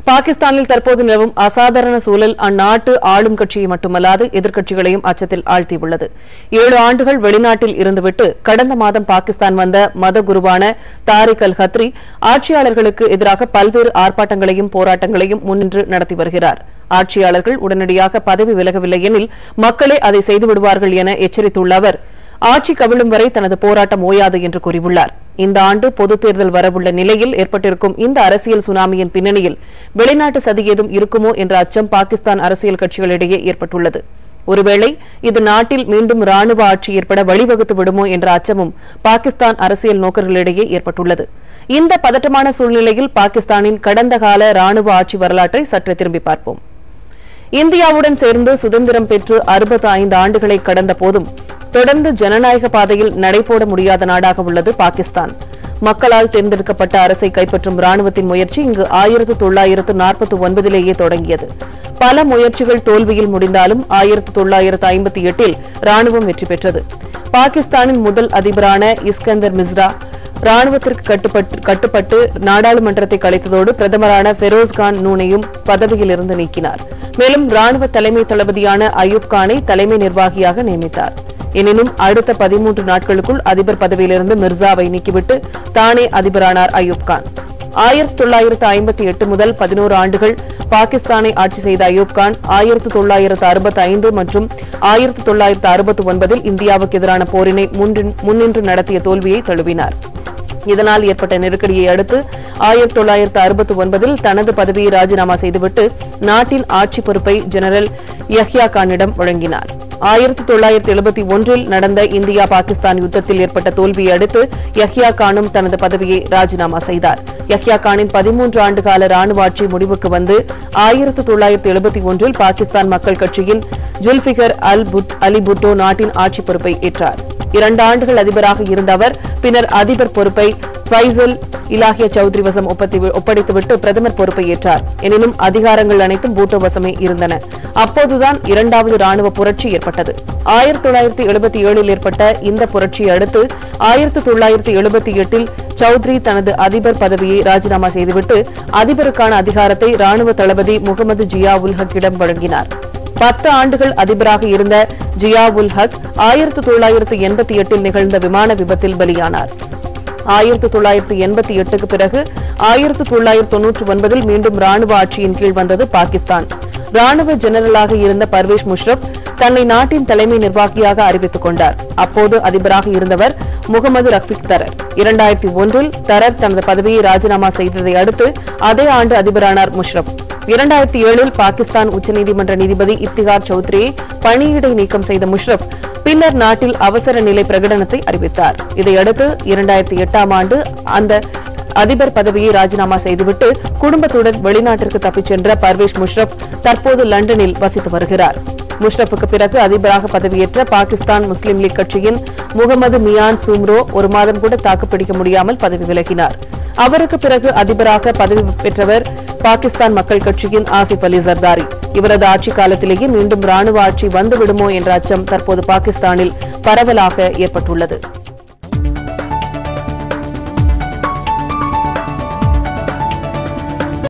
பாகிஸ்தானில் தற்போது நிலவும் அசாதாரண சூழல் அந்நாட்டு ஆளும் கட்சியை மட்டுமல்லாது எதிர்க்கட்சிகளையும் அச்சத்தில் ஆழ்த்தியுள்ளது. 7 ஆண்டுகள் வெளிநாட்டில் இருந்துவிட்டு கடந்த மாதம் பாகிஸ்தான் வந்த மத குருவான தாரிக் அல் ஹத்ரி ஆட்சியாளர்களுக்கு எதிராக பல்வேறு ஆர்ப்பாட்டங்களையும் போராட்டங்களையும் முன்னின்று நடத்தி வருகிறார். ஆட்சியாளர்கள் உடனடியாக பதவி விலகவில்லை எனில் மக்களே அதை செய்துவிடுவார்கள் என எச்சரித்துள்ள அவர் ஆட்சி கவிழும் வரை தனது போராட்டம் ஓயாது என்று கூறியுள்ளார். இந்த ஆண்டு பொதுத் தேர்தல் வரவுள்ள நிலையில் ஏற்பட்டிருக்கும் இந்த அரசியல் சுனாமியின் பின்னணியில் வெளிநாட்டு சதி ஏதும் இருக்குமோ என்ற அச்சம் பாகிஸ்தான் அரசியல் கட்சிகளிடையே ஏற்பட்டுள்ளது. ஒருவேளை இது நாட்டில் மீண்டும் ராணுவ ஆட்சி ஏற்பட வழிவகுத்து விடுமோ என்ற அச்சமும் பாகிஸ்தான் அரசியல் நோக்கர்களிடையே ஏற்பட்டுள்ளது. இந்த பதட்டமான சூழ்நிலையில் பாகிஸ்தானின் கடந்த கால ராணுவ ஆட்சி வரலாற்றை சற்று திரும்பி பார்ப்போம். இந்தியாவுடன் சேர்ந்து சுதந்திரம் பெற்று 65 ஆண்டுகளை கடந்த போதும் தொடர்ந்து ஜனநாயக பாதையில் நடைபோட முடியாத நாடாக உள்ளது பாகிஸ்தான். மக்களால் தேர்ந்தெடுக்கப்பட்ட அரசை கைப்பற்றும் ராணுவத்தின் முயற்சி இங்கு 1949லேயே தொடங்கியது. பல முயற்சிகள் தோல்வியில் முடிந்தாலும் 1958இல் ராணுவம் வெற்றி பெற்றது. பாகிஸ்தானின் முதல் அதிபரான இஸ்கந்தர் மிர்சா ராணுவத்திற்கு கட்டுப்பட்டு நாடாளுமன்றத்தை கலைத்ததோடு பிரதமரான ஃபெரோஸ்கான் நூனையும் பதவியிலிருந்து நீக்கினார். மேலும் ராணுவ தலைமை தளபதியான அயூப் கானை தலைமை நிர்வாகியாக நியமித்தார். எனினும் அடுத்த 13 நாட்களுக்குள் அதிபர் பதவியிலிருந்து மிர்சாவை நீக்கிவிட்டு தானே அதிபரானார் அயூப் கான். 1958 முதல் 11 ஆண்டுகள் பாகிஸ்தானை ஆட்சி செய்த அயூப் கான் 1965 மற்றும் 1969இல் இந்தியாவுக்கு எதிரான போரினை முன்னின்று நடத்திய தோல்வியை தழுவினார். இதனால் ஏற்பட்ட நெருக்கடியை அடுத்து 1969இல் தனது பதவியை ராஜினாமா செய்துவிட்டு நாட்டின் ஆட்சி பொறுப்பை ஜெனரல் யஹ்யா கானிடம் வழங்கினார். 1971இல் நடந்த இந்தியா பாகிஸ்தான் யுத்தத்தில் ஏற்பட்ட தோல்வியை அடுத்து யஹ்யா கானும் தனது பதவியை ராஜினாமா செய்தார். யஹ்யா கானின் 13 ஆண்டுகால ராணுவ ஆட்சி முடிவுக்கு வந்து 1971இல் பாகிஸ்தான் மக்கள் கட்சியின் ஜுல்பிகர் அலி புட்டோ நாட்டின் ஆட்சி பொறுப்பை ஏற்றார். 2 ஆண்டுகள் அதிபராக இருந்த அவர் பின்னர் அதிபர் பொறுப்பை ஃபைசல் இலாஹியா சௌத்ரி வசம் ஒப்படைத்துவிட்டு பிரதமர் பொறுப்பை ஏற்றார். எனினும் அதிகாரங்கள் அனைத்தும் பூட்டோ வசமே இருந்தன. அப்போதுதான் 2வது ராணுவ புரட்சி ஏற்பட்டது. 1977இல் ஏற்பட்ட இந்த புரட்சியை அடுத்து 1978இல் சௌத்ரி தனது அதிபர் பதவியை ராஜினாமா செய்துவிட்டு அதிபருக்கான அதிகாரத்தை ராணுவ தளபதி முகமது ஜியா உல் ஹக்கிடம் வழங்கினார். 10 ஆண்டுகள் அதிபராக இருந்த ஜியா உல் ஹக் 1988இல் நிகழ்ந்த விமான விபத்தில் பலியானார். 1988க்கு பிறகு 1999இல் மீண்டும் ராணுவ ஆட்சியின் கீழ் வந்தது பாகிஸ்தான். ராணுவ ஜெனரலாக இருந்த பர்வேஸ் முஷரப் தன்னை நாட்டின் தலைமை நிர்வாகியாக அறிவித்துக் கொண்டார். அப்போது அதிபராக இருந்தவர் முகமது ரஃபீக் தரர். 2001இல் தரர் தனது பதவியை ராஜினாமா செய்ததை அடுத்து அதே ஆண்டு அதிபரானார் முஷரப். 2007இல் பாகிஸ்தான் உச்சநீதிமன்ற நீதிபதி இப்திகார் சௌத்ரியை பணியிடை நீக்கம் செய்த முஷரப் பின்னர் நாட்டில் அவசர நிலை பிரகடனத்தை அறிவித்தார். இதையடுத்து 2008ஆம் ஆண்டு அந்த அதிபர் பதவியை ராஜினாமா செய்துவிட்டு குடும்பத்துடன் வெளிநாட்டிற்கு தப்பிச் சென்ற பர்வேஸ் முஷரப் தற்போது லண்டனில் வசித்து வருகிறார். முஷரப்புக்கு பிறகு அதிபராக பதவியேற்ற பாகிஸ்தான் முஸ்லீம் லீக் கட்சியின் முகமது மியான் சூம்ரோ 1 மாதம் கூட தாக்குப்பிடிக்க முடியாமல் பதவி விலகினார். அவருக்கு பிறகு அதிபராக பதவி பெற்றவர் பாகிஸ்தான் மக்கள் கட்சியின் ஆசிப் அலி ஜர்தாரி. இவரது ஆட்சி காலத்திலேயே மீண்டும் ராணுவ ஆட்சி வந்துவிடுமோ என்ற அச்சம் தற்போது பாகிஸ்தானில் பரவலாக ஏற்பட்டுள்ளது.